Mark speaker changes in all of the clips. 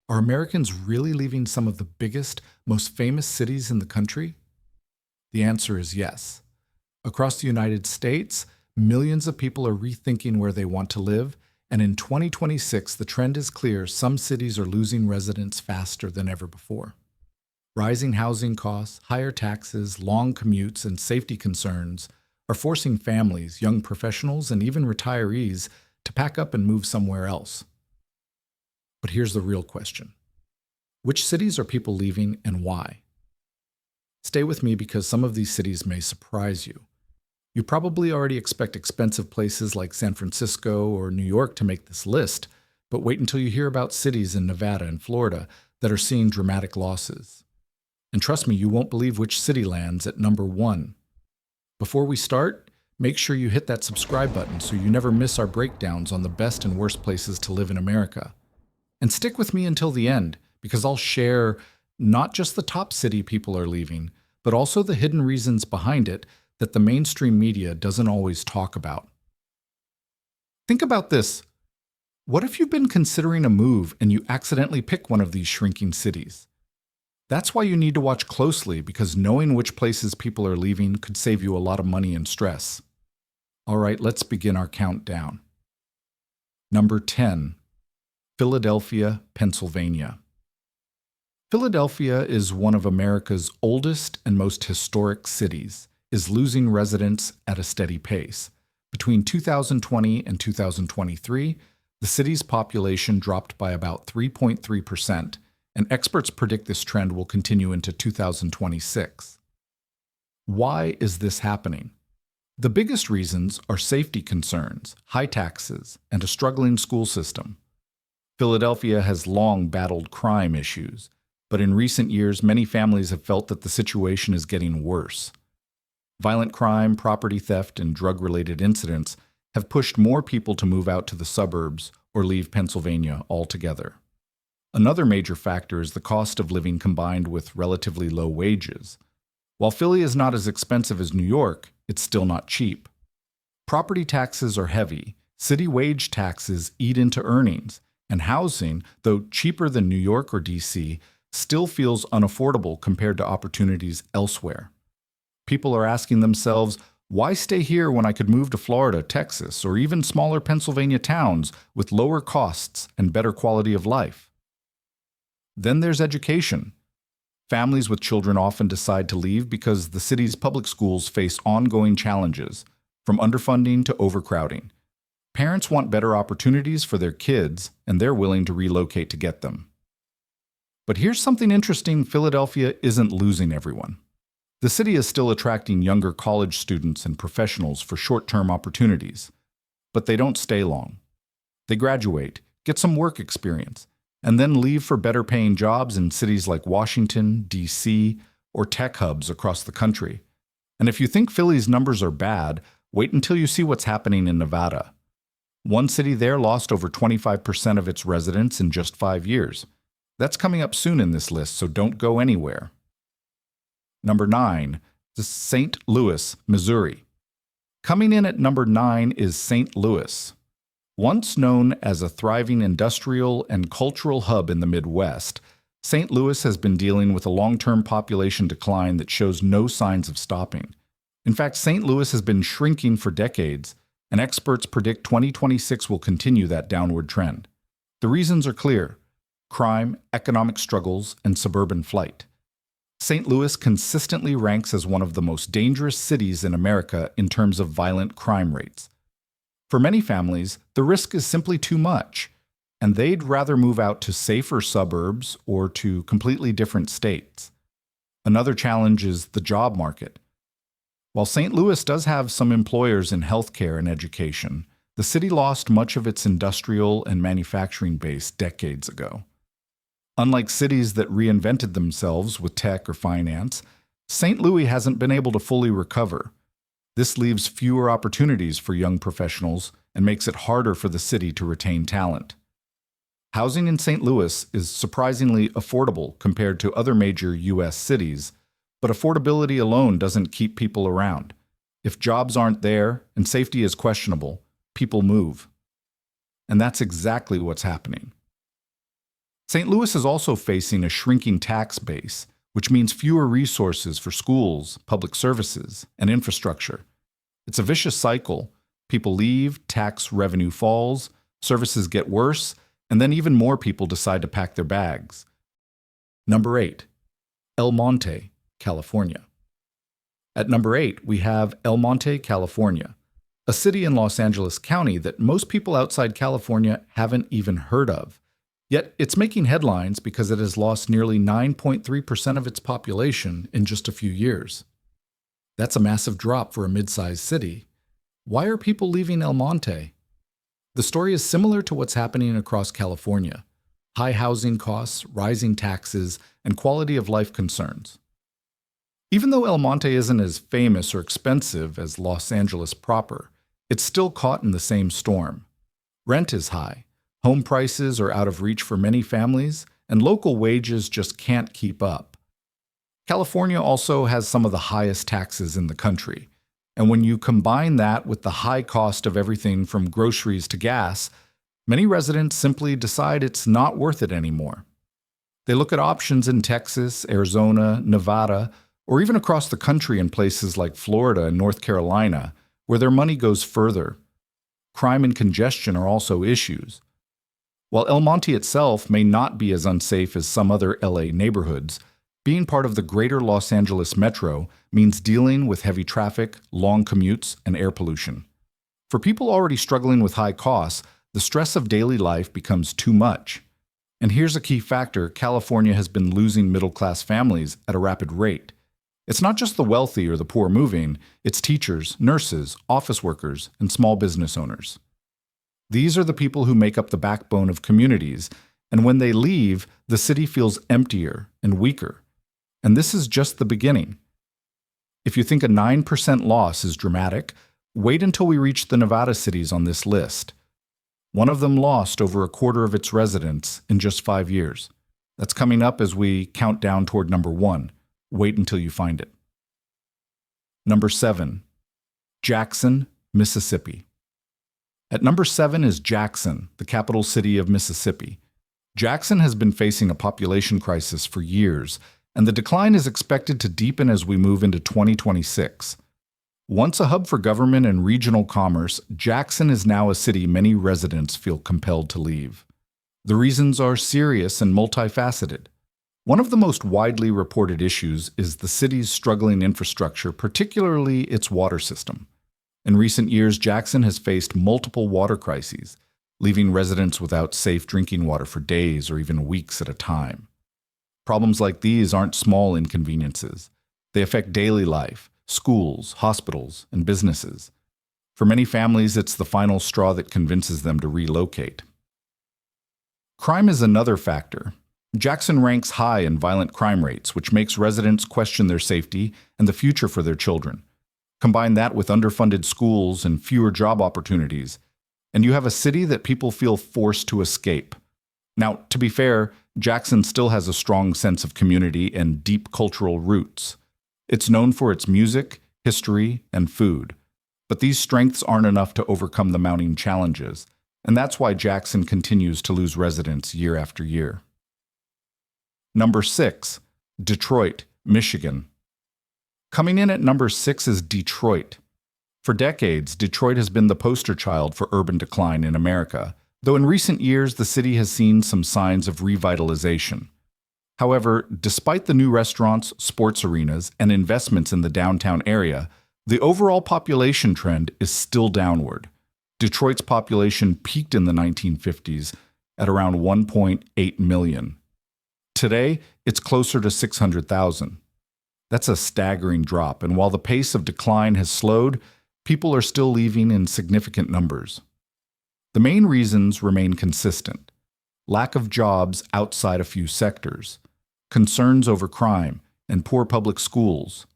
Speaker 1: Are Americans really leaving some of the biggest, most famous cities in the country? The answer is yes. Across the United States, millions of people are rethinking where they want to live, and in 2026, the trend is clear: some cities are losing residents faster than ever before. Rising housing costs, higher taxes, long commutes, and safety concerns are forcing families, young professionals, and even retirees to pack up and move somewhere else. But here's the real question. Which cities are people leaving and why? Stay with me because some of these cities may surprise you. You probably already expect expensive places like San Francisco or New York to make this list, but wait until you hear about cities in Nevada and Florida that are seeing dramatic losses. And trust me, you won't believe which city lands at number 1. Before we start, make sure you hit that subscribe button so you never miss our breakdowns on the best and worst places to live in America. And stick with me until the end, because I'll share not just the top city people are leaving, but also the hidden reasons behind it that the mainstream media doesn't always talk about. Think about this. What if you've been considering a move and you accidentally pick one of these shrinking cities? That's why you need to watch closely, because knowing which places people are leaving could save you a lot of money and stress. All right, let's begin our countdown. Number 10. Philadelphia, Pennsylvania. Philadelphia is one of America's oldest and most historic cities, is losing residents at a steady pace. Between 2020 and 2023, the city's population dropped by about 3.3%, and experts predict this trend will continue into 2026. Why is this happening? The biggest reasons are safety concerns, high taxes, and a struggling school system. Philadelphia has long battled crime issues, but in recent years, many families have felt that the situation is getting worse. Violent crime, property theft, and drug-related incidents have pushed more people to move out to the suburbs or leave Pennsylvania altogether. Another major factor is the cost of living combined with relatively low wages. While Philly is not as expensive as New York, it's still not cheap. Property taxes are heavy, city wage taxes eat into earnings, and housing, though cheaper than New York or DC, still feels unaffordable compared to opportunities elsewhere. People are asking themselves, why stay here when I could move to Florida, Texas, or even smaller Pennsylvania towns with lower costs and better quality of life? Then there's education. Families with children often decide to leave because the city's public schools face ongoing challenges, from underfunding to overcrowding. Parents want better opportunities for their kids, and they're willing to relocate to get them. But here's something interesting: Philadelphia isn't losing everyone. The city is still attracting younger college students and professionals for short-term opportunities, but they don't stay long. They graduate, get some work experience, and then leave for better-paying jobs in cities like Washington, D.C., or tech hubs across the country. And if you think Philly's numbers are bad, wait until you see what's happening in Nevada. One city there lost over 25% of its residents in just 5 years. That's coming up soon in this list, so don't go anywhere. Number 9. St. Louis, Missouri. Coming in at number 9 is St. Louis. Once known as a thriving industrial and cultural hub in the Midwest, St. Louis has been dealing with a long-term population decline that shows no signs of stopping. In fact, St. Louis has been shrinking for decades, and experts predict 2026 will continue that downward trend. The reasons are clear: crime, economic struggles, and suburban flight. St. Louis consistently ranks as one of the most dangerous cities in America in terms of violent crime rates. For many families, the risk is simply too much, and they'd rather move out to safer suburbs or to completely different states. Another challenge is the job market. While St. Louis does have some employers in healthcare and education, the city lost much of its industrial and manufacturing base decades ago. Unlike cities that reinvented themselves with tech or finance, St. Louis hasn't been able to fully recover. This leaves fewer opportunities for young professionals and makes it harder for the city to retain talent. Housing in St. Louis is surprisingly affordable compared to other major U.S. cities, but affordability alone doesn't keep people around. If jobs aren't there and safety is questionable, people move. And that's exactly what's happening. St. Louis is also facing a shrinking tax base, which means fewer resources for schools, public services, and infrastructure. It's a vicious cycle. People leave, tax revenue falls, services get worse, and then even more people decide to pack their bags. Number 8. El Monte, California. At number 8, we have El Monte, California, a city in Los Angeles County that most people outside California haven't even heard of. Yet it's making headlines because it has lost nearly 9.3% of its population in just a few years. That's a massive drop for a mid-sized city. Why are people leaving El Monte? The story is similar to what's happening across California: high housing costs, rising taxes, and quality of life concerns. Even though El Monte isn't as famous or expensive as Los Angeles proper, it's still caught in the same storm. Rent is high, home prices are out of reach for many families, and local wages just can't keep up. California also has some of the highest taxes in the country, and when you combine that with the high cost of everything from groceries to gas, many residents simply decide it's not worth it anymore. They look at options in Texas, Arizona, Nevada, or even across the country in places like Florida and North Carolina, where their money goes further. Crime and congestion are also issues. While El Monte itself may not be as unsafe as some other LA neighborhoods, being part of the greater Los Angeles metro means dealing with heavy traffic, long commutes, and air pollution. For people already struggling with high costs, the stress of daily life becomes too much. And here's a key factor: California has been losing middle-class families at a rapid rate. It's not just the wealthy or the poor moving, it's teachers, nurses, office workers, and small business owners. These are the people who make up the backbone of communities, and when they leave, the city feels emptier and weaker. And this is just the beginning. If you think a 9% loss is dramatic, wait until we reach the Nevada cities on this list. One of them lost over a quarter of its residents in just 5 years. That's coming up as we count down toward number 1. Wait until you find it. Number 7. Jackson, Mississippi. At number 7 is Jackson, the capital city of Mississippi. Jackson has been facing a population crisis for years, and the decline is expected to deepen as we move into 2026. Once a hub for government and regional commerce, Jackson is now a city many residents feel compelled to leave. The reasons are serious and multifaceted. One of the most widely reported issues is the city's struggling infrastructure, particularly its water system. In recent years, Jackson has faced multiple water crises, leaving residents without safe drinking water for days or even weeks at a time. Problems like these aren't small inconveniences. They affect daily life, schools, hospitals, and businesses. For many families, it's the final straw that convinces them to relocate. Crime is another factor. Jackson ranks high in violent crime rates, which makes residents question their safety and the future for their children. Combine that with underfunded schools and fewer job opportunities, and you have a city that people feel forced to escape. Now, to be fair, Jackson still has a strong sense of community and deep cultural roots. It's known for its music, history, and food. But these strengths aren't enough to overcome the mounting challenges, and that's why Jackson continues to lose residents year after year. Number 6. Detroit, Michigan. Coming in at number 6 is Detroit. For decades, Detroit has been the poster child for urban decline in America, though in recent years the city has seen some signs of revitalization. However, despite the new restaurants, sports arenas, and investments in the downtown area, the overall population trend is still downward. Detroit's population peaked in the 1950s at around 1.8 million. Today, it's closer to 600,000. That's a staggering drop, and while the pace of decline has slowed, people are still leaving in significant numbers. The main reasons remain consistent: lack of jobs outside a few sectors, concerns over crime, and poor public schools.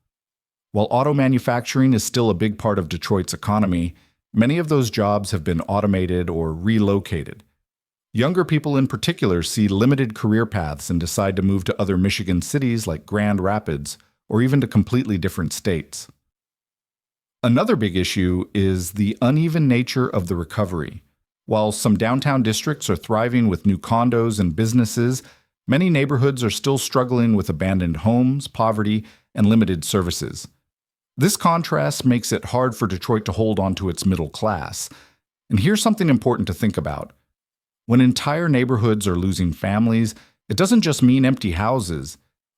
Speaker 1: While auto manufacturing is still a big part of Detroit's economy, many of those jobs have been automated or relocated. Younger people in particular see limited career paths and decide to move to other Michigan cities like Grand Rapids, or even to completely different states. Another big issue is the uneven nature of the recovery. While some downtown districts are thriving with new condos and businesses, many neighborhoods are still struggling with abandoned homes, poverty, and limited services. This contrast makes it hard for Detroit to hold on to its middle class. And here's something important to think about. When entire neighborhoods are losing families, it doesn't just mean empty houses.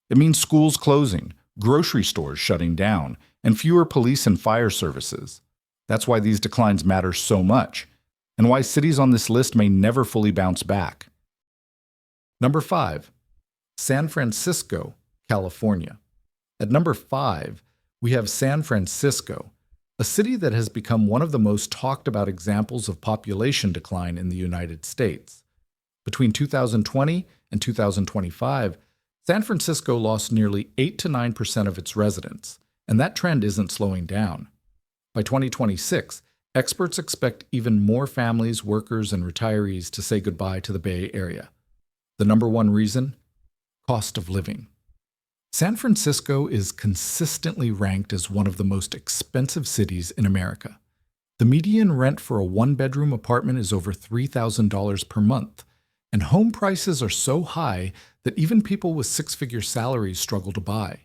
Speaker 1: It means schools closing, grocery stores shutting down, and fewer police and fire services. That's why these declines matter so much, and why cities on this list may never fully bounce back. Number 5. San Francisco, California. At number 5, we have San Francisco, a city that has become one of the most talked about examples of population decline in the United States. Between 2020 and 2025, San Francisco lost nearly 8 to 9% of its residents, and that trend isn't slowing down. By 2026, experts expect even more families, workers, and retirees to say goodbye to the Bay Area. The number one reason? Cost of living. San Francisco is consistently ranked as one of the most expensive cities in America. The median rent for a one-bedroom apartment is over $3,000 per month, and home prices are so high that even people with six-figure salaries struggle to buy.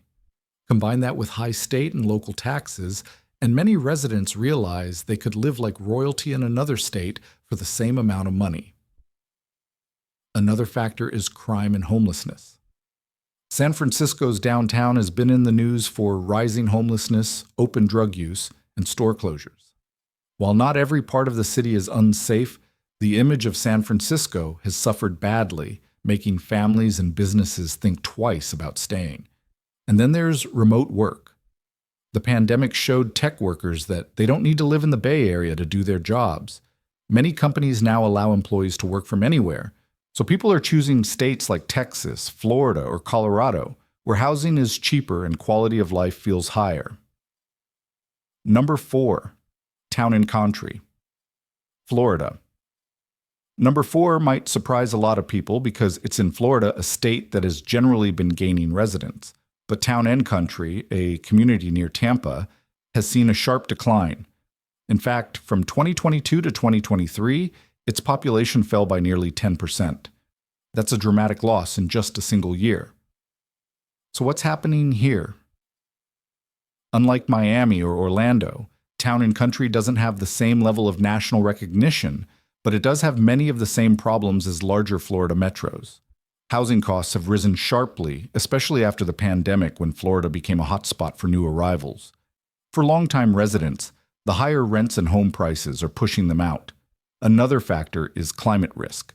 Speaker 1: Combine that with high state and local taxes, and many residents realize they could live like royalty in another state for the same amount of money. Another factor is crime and homelessness. San Francisco's downtown has been in the news for rising homelessness, open drug use, and store closures. While not every part of the city is unsafe, the image of San Francisco has suffered badly, making families and businesses think twice about staying. And then there's remote work. The pandemic showed tech workers that they don't need to live in the Bay Area to do their jobs. Many companies now allow employees to work from anywhere, so people are choosing states like Texas, Florida, or Colorado, where housing is cheaper and quality of life feels higher. Number 4, town and country. Florida. Number 4 might surprise a lot of people because it's in Florida, a state that has generally been gaining residents. But Town and Country, a community near Tampa, has seen a sharp decline. In fact, from 2022 to 2023, its population fell by nearly 10%. That's a dramatic loss in just a single year. So what's happening here? Unlike Miami or Orlando, Town and Country doesn't have the same level of national recognition, but it does have many of the same problems as larger Florida metros. Housing costs have risen sharply, especially after the pandemic when Florida became a hotspot for new arrivals. For longtime residents, the higher rents and home prices are pushing them out. Another factor is climate risk.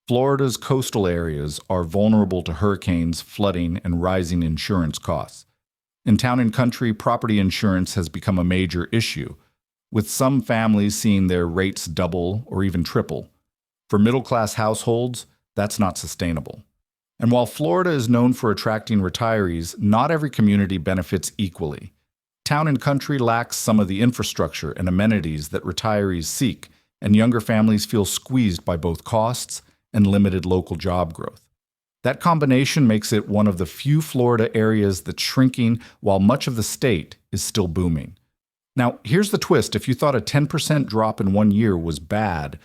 Speaker 1: Florida's coastal areas are vulnerable to hurricanes, flooding, and rising insurance costs. In Town and Country, property insurance has become a major issue, with some families seeing their rates double or even triple. For middle-class households, that's not sustainable. And while Florida is known for attracting retirees, not every community benefits equally. Town and Country lacks some of the infrastructure and amenities that retirees seek, and younger families feel squeezed by both costs and limited local job growth. That combination makes it one of the few Florida areas that's shrinking while much of the state is still booming. Now, here's the twist. If you thought a 10% drop in 1 year was bad,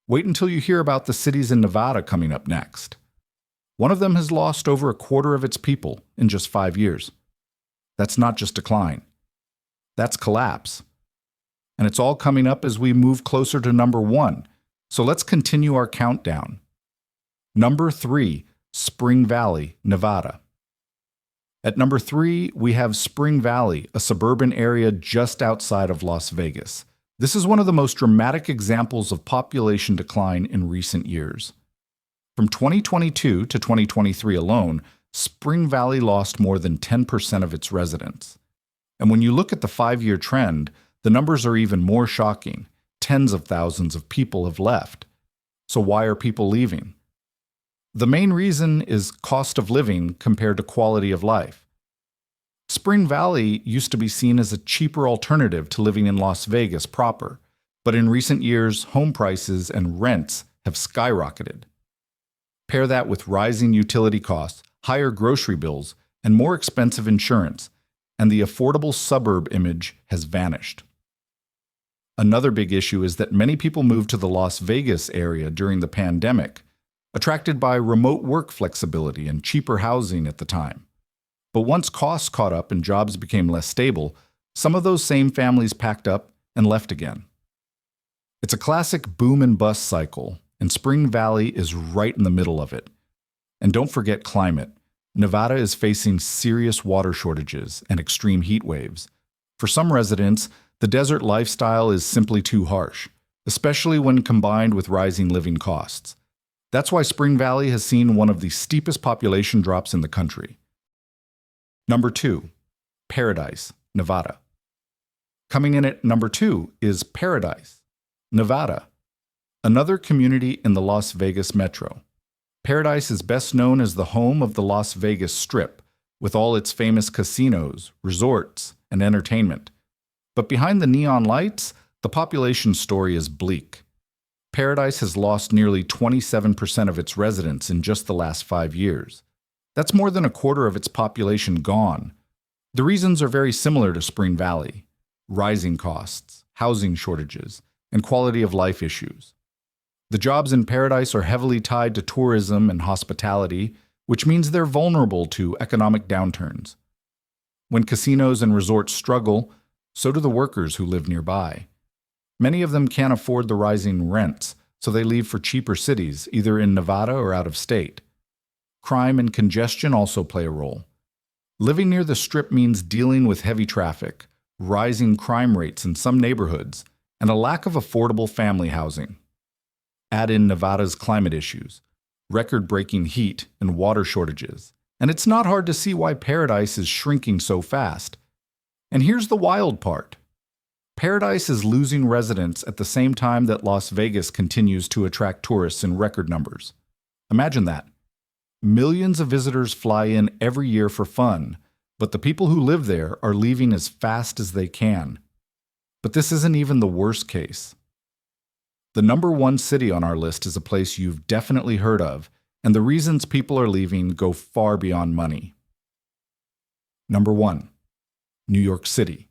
Speaker 1: wait until you hear about the cities in Nevada coming up next. One of them has lost over a quarter of its people in just 5 years. That's not just decline. That's collapse. And it's all coming up as we move closer to number 1. So let's continue our countdown. Number 3, Spring Valley, Nevada. At number 3, we have Spring Valley, a suburban area just outside of Las Vegas. This is one of the most dramatic examples of population decline in recent years. From 2022 to 2023 alone, Spring Valley lost more than 10% of its residents. And when you look at the 5-year trend, the numbers are even more shocking. Tens of thousands of people have left. So why are people leaving? The main reason is cost of living compared to quality of life. Spring Valley used to be seen as a cheaper alternative to living in Las Vegas proper, but in recent years, home prices and rents have skyrocketed. Pair that with rising utility costs, higher grocery bills, and more expensive insurance, and the affordable suburb image has vanished. Another big issue is that many people moved to the Las Vegas area during the pandemic, attracted by remote work flexibility and cheaper housing at the time. But once costs caught up and jobs became less stable, some of those same families packed up and left again. It's a classic boom and bust cycle, and Spring Valley is right in the middle of it. And don't forget climate. Nevada is facing serious water shortages and extreme heat waves. For some residents, the desert lifestyle is simply too harsh, especially when combined with rising living costs. That's why Spring Valley has seen one of the steepest population drops in the country. Number 2, Paradise, Nevada. Coming in at number 2 is Paradise, Nevada, another community in the Las Vegas metro. Paradise is best known as the home of the Las Vegas Strip, with all its famous casinos, resorts, and entertainment. But behind the neon lights, the population story is bleak. Paradise has lost nearly 27% of its residents in just the last 5 years. That's more than a quarter of its population gone. The reasons are very similar to Spring Valley: rising costs, housing shortages, and quality of life issues. The jobs in Paradise are heavily tied to tourism and hospitality, which means they're vulnerable to economic downturns. When casinos and resorts struggle, so do the workers who live nearby. Many of them can't afford the rising rents, so they leave for cheaper cities, either in Nevada or out of state. Crime and congestion also play a role. Living near the Strip means dealing with heavy traffic, rising crime rates in some neighborhoods, and a lack of affordable family housing. Add in Nevada's climate issues, record-breaking heat and water shortages, and it's not hard to see why Paradise is shrinking so fast. And here's the wild part. Paradise is losing residents at the same time that Las Vegas continues to attract tourists in record numbers. Imagine that. Millions of visitors fly in every year for fun, but the people who live there are leaving as fast as they can. But this isn't even the worst case. The number 1 city on our list is a place you've definitely heard of, and the reasons people are leaving go far beyond money. Number 1, New York City.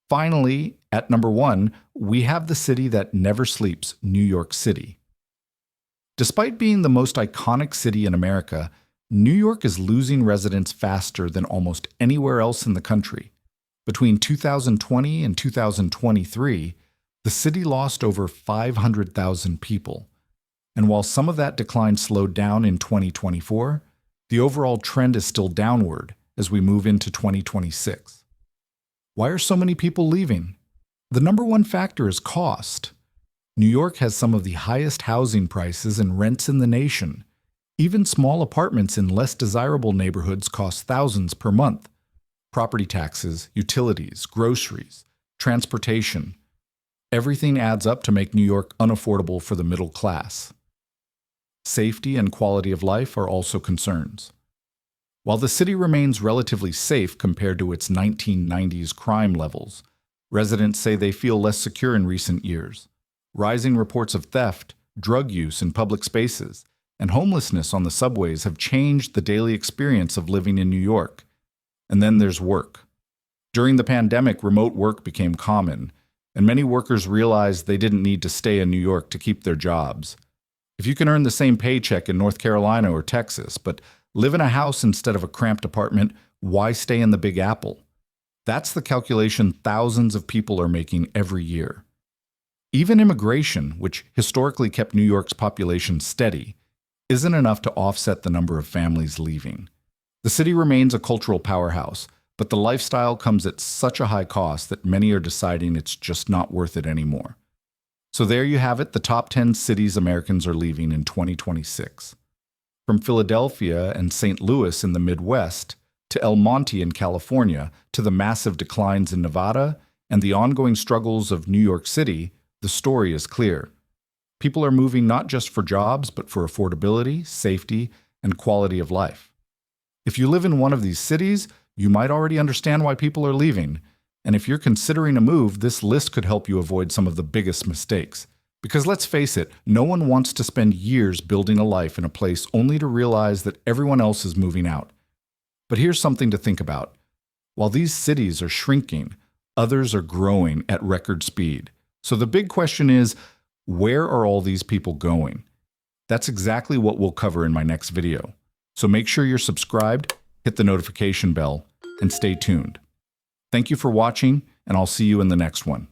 Speaker 1: Finally, at number 1, we have the city that never sleeps, New York City. Despite being the most iconic city in America, New York is losing residents faster than almost anywhere else in the country. Between 2020 and 2023, the city lost over 500,000 people. And while some of that decline slowed down in 2024, the overall trend is still downward as we move into 2026. Why are so many people leaving? The number 1 factor is cost. New York has some of the highest housing prices and rents in the nation. Even small apartments in less desirable neighborhoods cost thousands per month. Property taxes, utilities, groceries, transportation. Everything adds up to make New York unaffordable for the middle class. Safety and quality of life are also concerns. While the city remains relatively safe compared to its 1990s crime levels, residents say they feel less secure in recent years. Rising reports of theft, drug use in public spaces, and homelessness on the subways have changed the daily experience of living in New York. And then there's work. During the pandemic, remote work became common, and many workers realized they didn't need to stay in New York to keep their jobs. If you can earn the same paycheck in North Carolina or Texas, but live in a house instead of a cramped apartment, why stay in the Big Apple? That's the calculation thousands of people are making every year. Even immigration, which historically kept New York's population steady, isn't enough to offset the number of families leaving. The city remains a cultural powerhouse, but the lifestyle comes at such a high cost that many are deciding it's just not worth it anymore. So there you have it, the top 10 cities Americans are leaving in 2026. From Philadelphia and St. Louis in the Midwest, to El Monte in California, to the massive declines in Nevada, and the ongoing struggles of New York City, the story is clear. People are moving not just for jobs, but for affordability, safety, and quality of life. If you live in one of these cities, you might already understand why people are leaving. And if you're considering a move, this list could help you avoid some of the biggest mistakes. Because let's face it, no one wants to spend years building a life in a place only to realize that everyone else is moving out. But here's something to think about. While these cities are shrinking, others are growing at record speed. So the big question is, where are all these people going? That's exactly what we'll cover in my next video. So make sure you're subscribed, hit the notification bell, and stay tuned. Thank you for watching, and I'll see you in the next one.